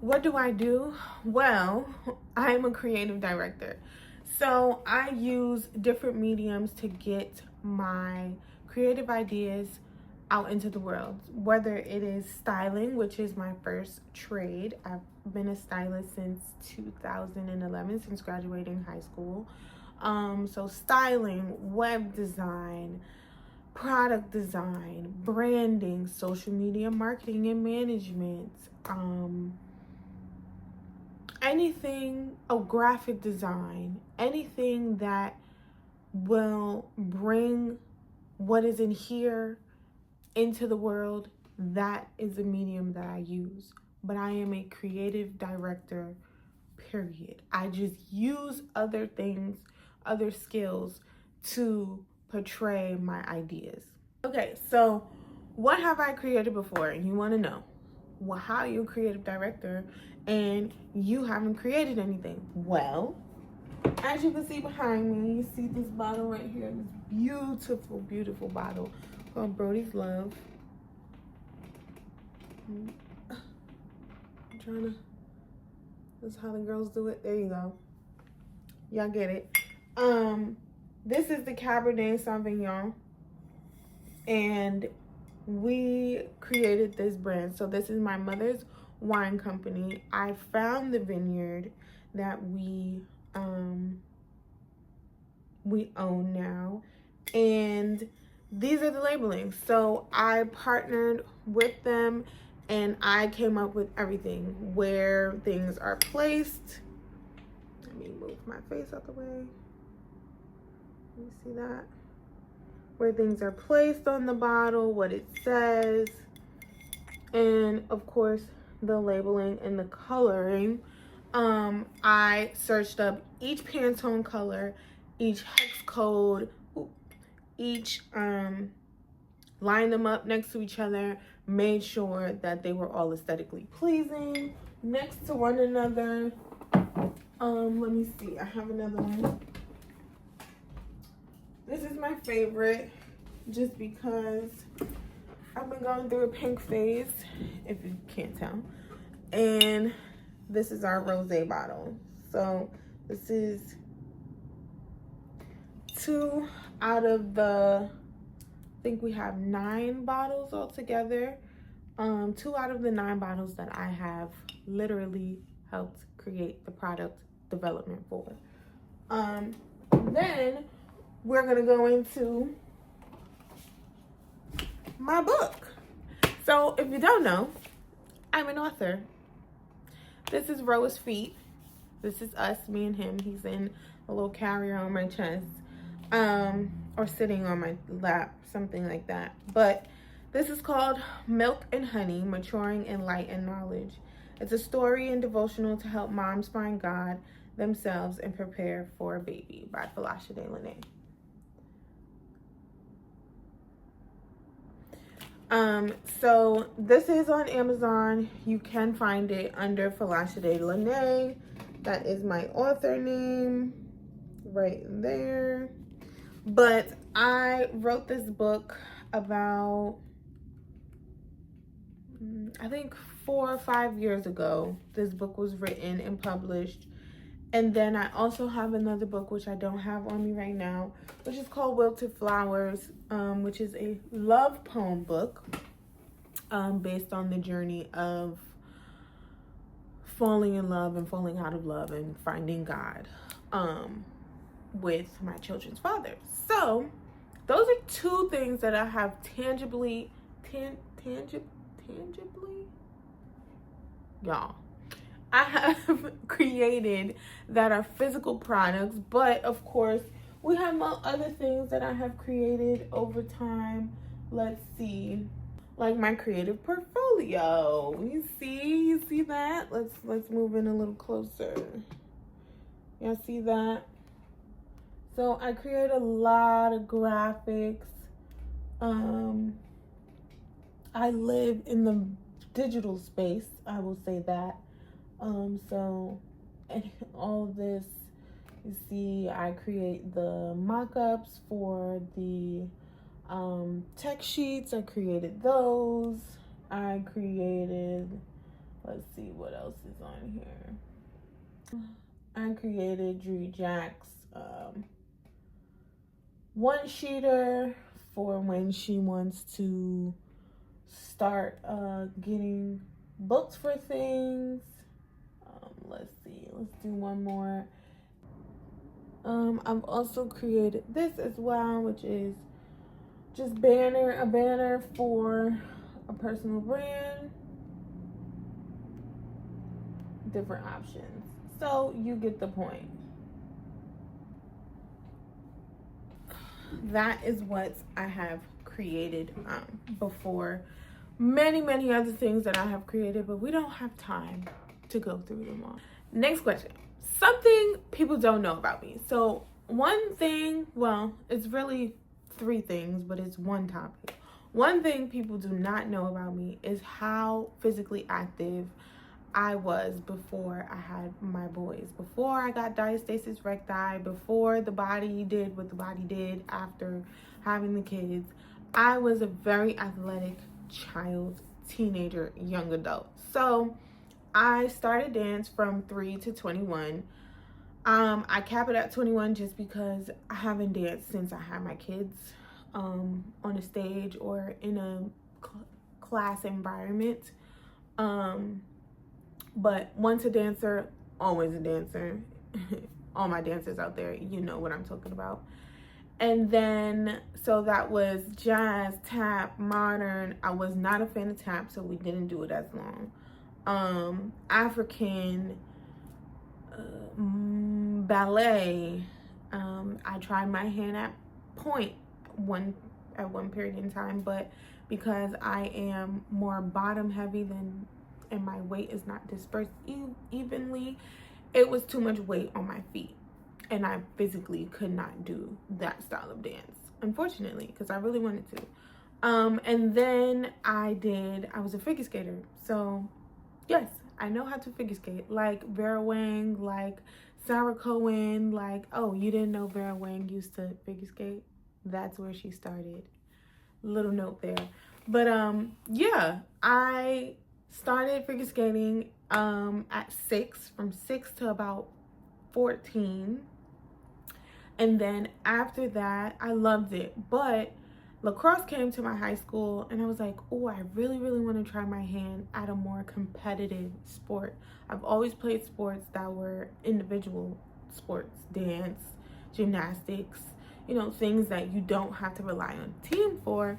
What do I do? Well, I'm a creative director. So I use different mediums to get my creative ideas out into the world, whether it is styling, which is my first trade. I've been a stylist since 2011, since graduating high school. So styling, web design, product design, branding, social media marketing and management, anything, graphic design, anything that will bring what is in here into the world, that is a medium that I use. But I am a creative director, period. I just use other things, other skills to portray my ideas. Okay, so what have I created before? And you want to know, well, how you're a creative director and you haven't created anything? Well, as you can see behind me, you see this bottle right here, this beautiful, beautiful bottle called Brody's Love. I'm trying to, that's how the girls do it. There you go. Y'all get it. This is the Cabernet Sauvignon, and we created this brand. So this is my mother's wine company. I found the vineyard that we own now, and these are the labelings. So I partnered with them and I came up with everything, where things are placed. Let me move my face out the way. You see that? Where things are placed on the bottle, what it says, and of course the labeling and the coloring. I searched up each Pantone color, each hex code, each lined them up next to each other, made sure that they were all aesthetically pleasing next to one another. Let me see, I have another one. This is my favorite just because I've been going through a pink phase, if you can't tell. And this is our rosé bottle. So this is 2 out of the, I think we have 9 bottles altogether. 2 out of the 9 bottles that I have literally helped create the product development for. Then we're gonna go into my book. So if you don't know, I'm an author. This is Roa's Feet. This is us, me and him. He's in a little carrier on my chest, or sitting on my lap, something like that. But this is called Milk and Honey, Maturing in Light and Knowledge. It's a story and devotional to help moms find God, themselves, and prepare for a baby, by bamlushllc. So this is on Amazon. You can find it under bamlushllc. That is my author name right there. But I wrote this book about, I think 4 or 5 years ago. This book was written and published. And then I also have another book, which I don't have on me right now, which is called Wilted Flowers, which is a love poem book, based on the journey of falling in love and falling out of love and finding God, with my children's father. So those are 2 things that I have tangibly, y'all, I have created that are physical products. But of course we have other things that I have created over time. Let's see, like my creative portfolio. You see that? Let's move in a little closer. Y'all see that? So I create a lot of graphics. I live in the digital space, I will say that. So and all of this, you see, I create the mock-ups for the tech sheets. I created those. I created Let's see what else is on here. I created Drew Jack's one sheeter for when she wants to start getting books for things. Let's see, let's do one more. I've also created this as well, which is just a banner for a personal brand. Different options. So you get the point. That is what I have created before. Many other things that I have created, but we don't have time to go through them all. Next question. Something people don't know about me. So one thing, well, it's really three things, but it's one topic. One thing people do not know about me is how physically active I was before I had my boys, before I got diastasis recti, before the body did what the body did after having the kids. I was a very athletic child, teenager, young adult. So I started dance from 3 to 21. I cap it at 21 just because I haven't danced since I had my kids on a stage or in a class environment. But once a dancer, always a dancer. All my dancers out there, you know what I'm talking about. And then, so that was jazz, tap, modern. I was not a fan of tap, so we didn't do it as long. African, ballet. I tried my hand at point at one period in time, but because I am more bottom heavy and my weight is not dispersed evenly, it was too much weight on my feet, and I physically could not do that style of dance, unfortunately, because I really wanted to. And then I was a figure skater, so yes, I know how to figure skate, like Vera Wang, like Sarah Cohen, like, oh, you didn't know Vera Wang used to figure skate? That's where she started. Little note there. But yeah, I started figure skating at 6, from 6 to about 14. And then after that, I loved it. But lacrosse came to my high school, and I was like, oh, I really want to try my hand at a more competitive sport. I've always played sports that were individual sports, dance, gymnastics, you know, things that you don't have to rely on a team for.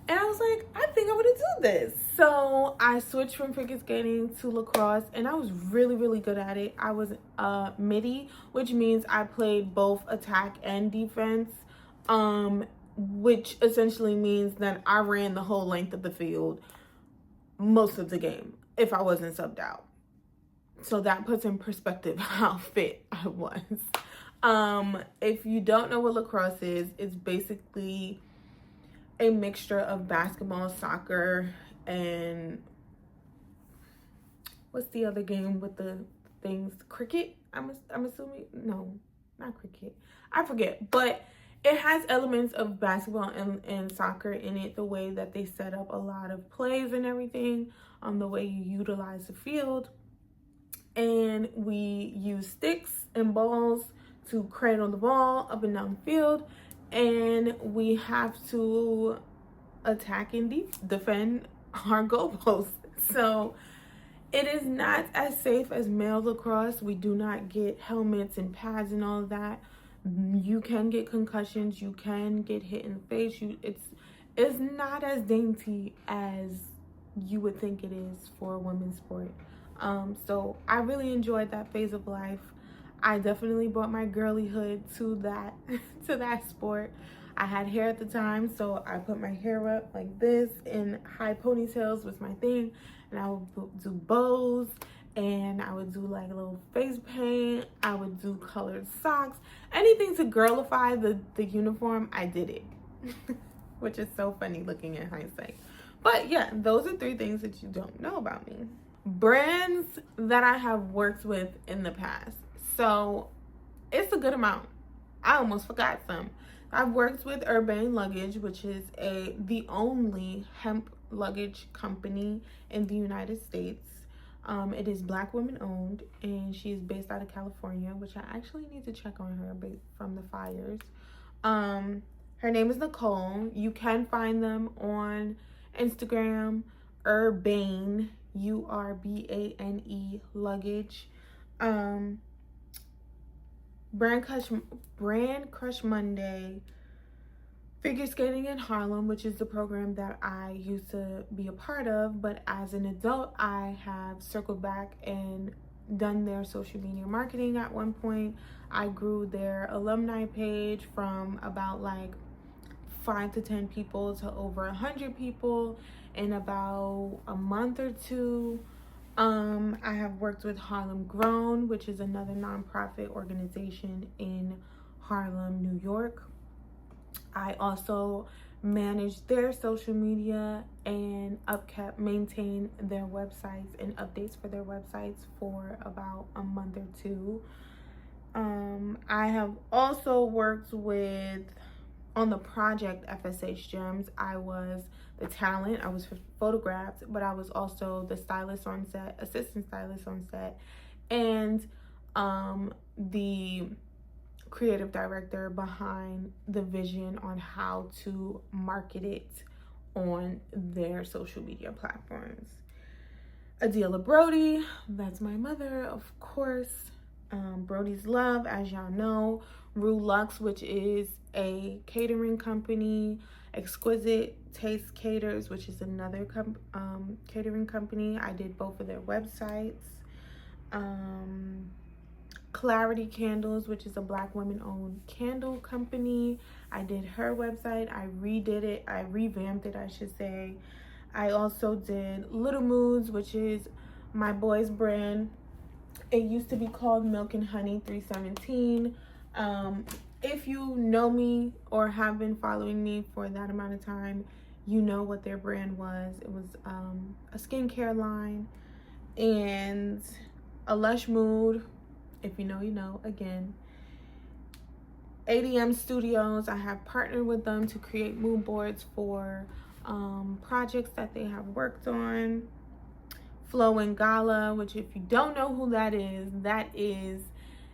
And I was like, I think I'm gonna do this. So I switched from figure skating to lacrosse, and I was really good at it. I was midi, which means I played both attack and defense, which essentially means that I ran the whole length of the field most of the game if I wasn't subbed out. So that puts in perspective how fit I was. If you don't know what lacrosse is, it's basically a mixture of basketball, soccer, and what's the other game with the things? Cricket? I'm assuming? No, not cricket. I forget. But it has elements of basketball and soccer in it, the way that they set up a lot of plays and everything, the way you utilize the field. And we use sticks and balls to cradle the ball up and down the field. And we have to attack and defend our goalposts. So it is not as safe as male lacrosse. We do not get helmets and pads and all of that. You can get concussions. You can get hit in the face. It's not as dainty as you would think it is for a women's sport. So I really enjoyed that phase of life. I definitely brought my girlyhood to that sport. I had hair at the time, so I put my hair up like this, and high ponytails was my thing. And I would do bows, and I would do like a little face paint. I would do colored socks. Anything to girlify the uniform, I did it. Which is so funny looking in hindsight. But yeah, those are 3 things that you don't know about me. Brands that I have worked with in the past. So it's a good amount. I almost forgot some. I've worked with Urbane Luggage, which is the only hemp luggage company in the United States. It is Black women owned, and she's based out of California, which I actually need to check on her from the fires. Her name is Nicole. You can find them on Instagram, Urbane, Urbane luggage. Brand Crush Monday, figure skating in Harlem, which is the program that I used to be a part of, but as an adult, I have circled back and done their social media marketing at one point. I grew their alumni page from about like 5 to 10 people to over 100 people in about a month or two. I have worked with Harlem Grown, which is another nonprofit organization in Harlem, New York. I also manage their social media and maintain their websites and updates for their websites for about a month or two. I have also worked on the project FSH Gems. I was the talent, I was photographed, but I was also the stylist on set, assistant stylist on set, and the creative director behind the vision on how to market it on their social media platforms. Adela Brody, that's my mother, of course. Brody's Love, as y'all know. Rue Luxe, which is a catering company. Exquisite Taste Caters, which is another catering company. I did both of their websites. Clarity Candles, which is a Black women-owned candle company. I did her website. I redid it. I revamped it, I should say. I also did Little Moods, which is my boy's brand. It used to be called Milk and Honey 317. If you know me or have been following me for that amount of time, you know what their brand was. It was a skincare line. And a Lush Mood, if you know, you know. Again, ADM Studios, I have partnered with them to create mood boards for projects that they have worked on. Flow and Gala, which if you don't know who that is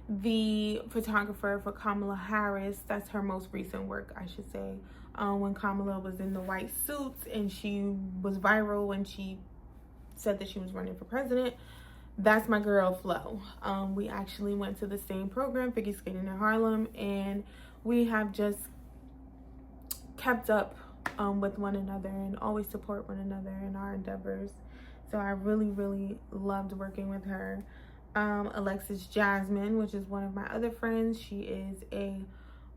the photographer for Kamala Harris. That's her most recent work, I should say. When Kamala was in the white suits and she was viral when she said that she was running for president. That's my girl, Flo. We actually went to the same program, Figure Skating in Harlem, and we have just kept up with one another and always support one another in our endeavors. So I really, really loved working with her. Alexis Jasmine, which is one of my other friends. She is a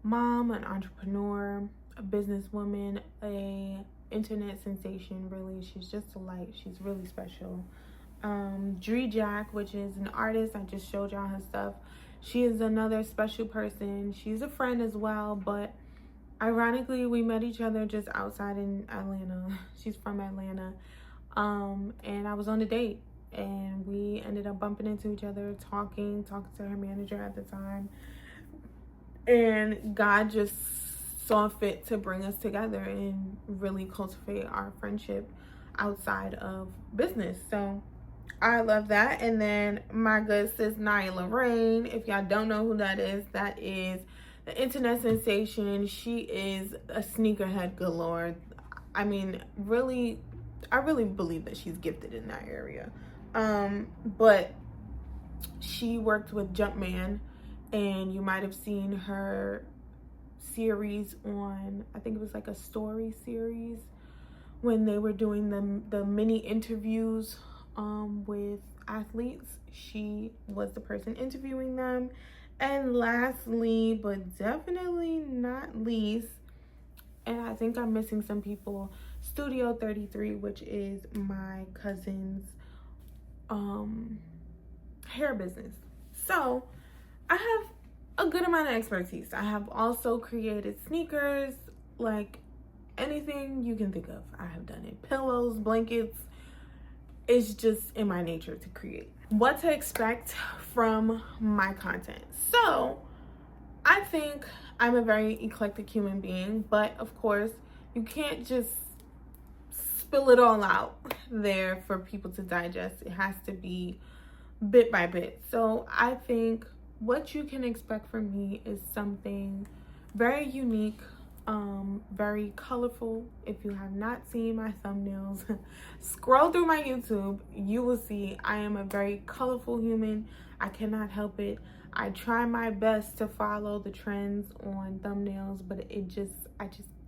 mom, an entrepreneur, a businesswoman, a internet sensation, really. She's just a light. She's really special. Dree Jack, which is an artist. I just showed y'all her stuff. She is another special person. She's a friend as well, but ironically, we met each other just outside in Atlanta. She's from Atlanta. And I was on a date, and we ended up bumping into each other, talking to her manager at the time. And God just saw fit to bring us together and really cultivate our friendship outside of business. So I love that. And then my good sis Nyla Rain, if y'all don't know who that is the internet sensation. She is a sneakerhead galore. I mean, really, I really believe that she's gifted in that area. But she worked with Jumpman, and you might have seen her series on, I think it was like a story series, when they were doing the mini interviews with athletes. She was the person interviewing them. And lastly, but definitely not least, and I think I'm missing some people, Studio 33, which is my cousin's hair business. So I have a good amount of expertise. I have also created sneakers, like anything you can think of. I have done it. Pillows, blankets. It's just in my nature to create. What to expect from my content. So I think I'm a very eclectic human being, but of course you can't just spill it all out there for people to digest. It has to be bit by bit. So I think what you can expect from me is something very unique, very colorful. If you have not seen my thumbnails, scroll through my YouTube. You will see I am a very colorful human. I cannot help it. I try my best to follow the trends on thumbnails, but I just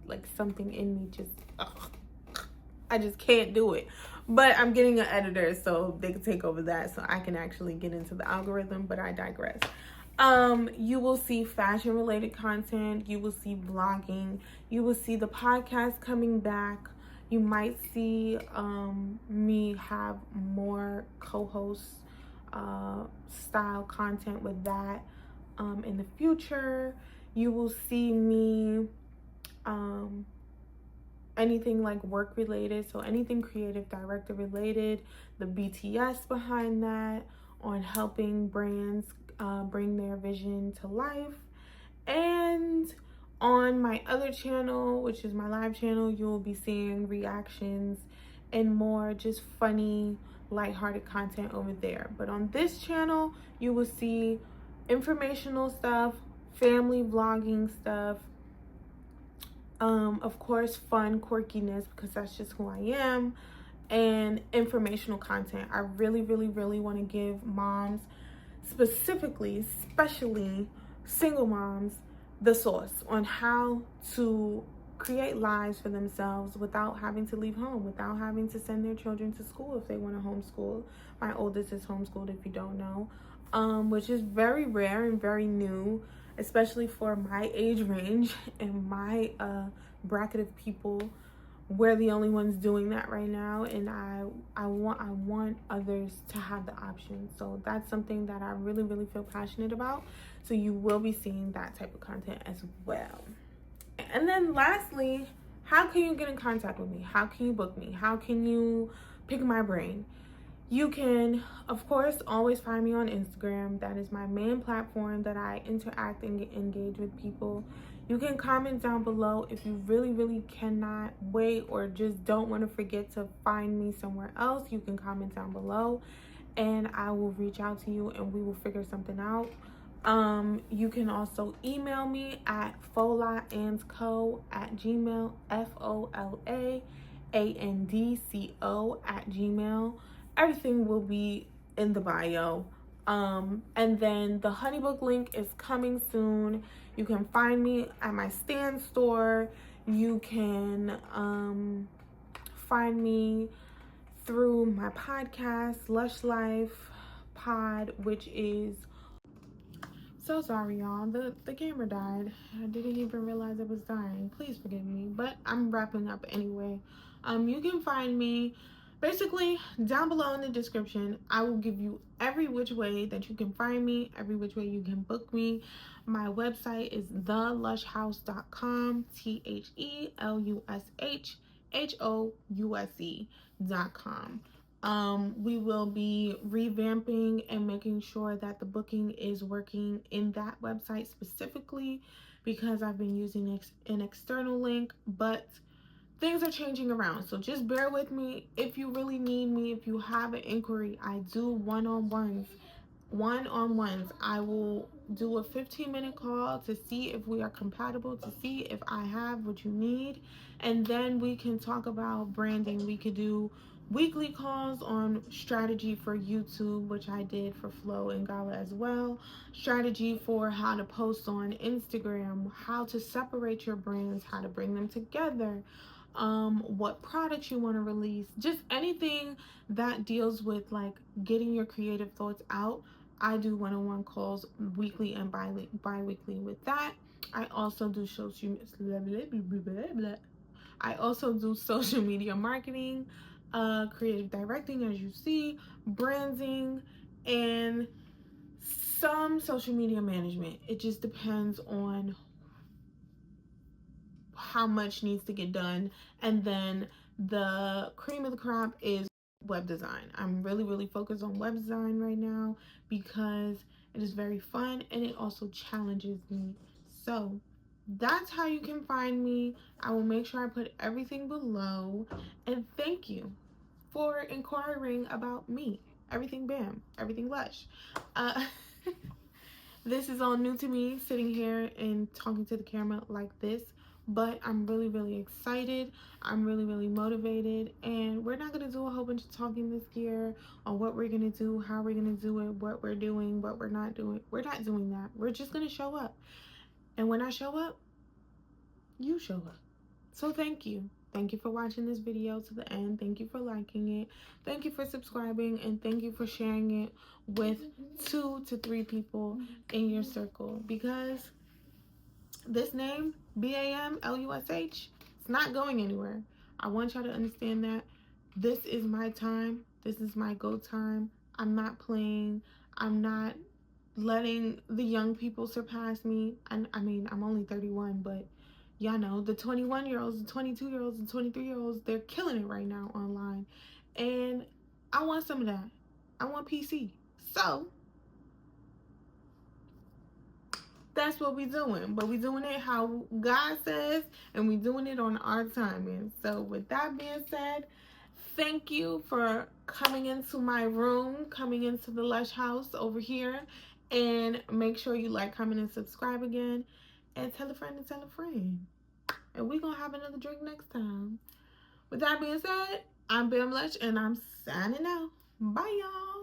like something in me just, I just can't do it. But I'm getting an editor so they can take over that so I can actually get into the algorithm, but I digress. You will see fashion related content, you will see vlogging, you will see the podcast coming back. You might see me have more co-host style content with that in the future. You will see me anything like work related, so anything creative director related, the BTS behind that, on helping brands bring their vision to life. And on my other channel, which is my live channel, you will be seeing reactions and more just funny, lighthearted content over there. But on this channel, you will see informational stuff, family vlogging stuff, of course, fun quirkiness, because that's just who I am, and informational content. I really, really, really want to give moms, especially single moms, the sauce on how to create lives for themselves without having to leave home, without having to send their children to school if they want to homeschool. My oldest is homeschooled, if you don't know, which is very rare and very new, especially for my age range and my bracket of people. We're the only ones doing that right now, and I want others to have the option. So that's something that I really, really feel passionate about. So you will be seeing that type of content as well. And then lastly, how can you get in contact with me? How can you book me? How can you pick my brain? You can, of course, always find me on Instagram. That is my main platform that I interact and engage with people. You can comment down below if you really, really cannot wait or just don't want to forget to find me somewhere else. You can comment down below and I will reach out to you and we will figure something out. You can also email me at folaandco@gmail, FOLAANDCO@gmail. Everything will be in the bio. And then the Honeybook link is coming soon. You can find me at my Stan store. You can find me through my podcast, Lush Life Pod, which is, so sorry y'all, the camera died. I didn't even realize it was dying. Please forgive me, but I'm wrapping up anyway. You can find me basically down below in the description. I will give you every which way that you can find me, every which way you can book me. My website is thelushhouse.com, TheLushhouse.com. We will be revamping and making sure that the booking is working in that website specifically, because I've been using an external link, but things are changing around. So just bear with me. If you really need me, if you have an inquiry, I do one-on-ones. I will do a 15-minute call to see if we are compatible, to see if I have what you need, and then we can talk about branding. We could do weekly calls on strategy for YouTube, which I did for Flo and Gala as well. Strategy for how to post on Instagram, how to separate your brands, how to bring them together, what products you want to release, just anything that deals with like getting your creative thoughts out. I do one-on-one calls weekly and bi-weekly with that. I also do social media marketing, creative directing, as you see, branding, and some social media management. It just depends on how much needs to get done. And then the cream of the crop is web design. I'm really, really focused on web design right now because it is very fun and it also challenges me. So that's how you can find me. I will make sure I put everything below. And thank you for inquiring about me. Everything Bam, everything Lush. Uh, this is all new to me, sitting here and talking to the camera like this. But I'm really, really excited. I'm really, really motivated. And we're not going to do a whole bunch of talking this year on what we're going to do, how we're going to do it, what we're doing, what we're not doing. We're not doing that. We're just going to show up. And when I show up, you show up. So thank you. Thank you for watching this video to the end. Thank you for liking it. Thank you for subscribing. And thank you for sharing it with 2 to 3 people in your circle. Because this name, BAMLUSH, it's not going anywhere. I want y'all to understand that this is my time. This is my go time. I'm not playing. I'm not letting the young people surpass me. I mean, I'm only 31, but y'all know the 21-year-olds, the 22-year-olds, the 23-year-olds, they're killing it right now online. And I want some of that. I want PC. So that's what we doing. But we doing it how God says, and we doing it on our timing. So with that being said, thank you for coming into my room, coming into the Lush house over here. And make sure you like, comment, and subscribe again. And tell a friend to tell a friend. And we're going to have another drink next time. With that being said, I'm Bam Lush, and I'm signing out. Bye, y'all.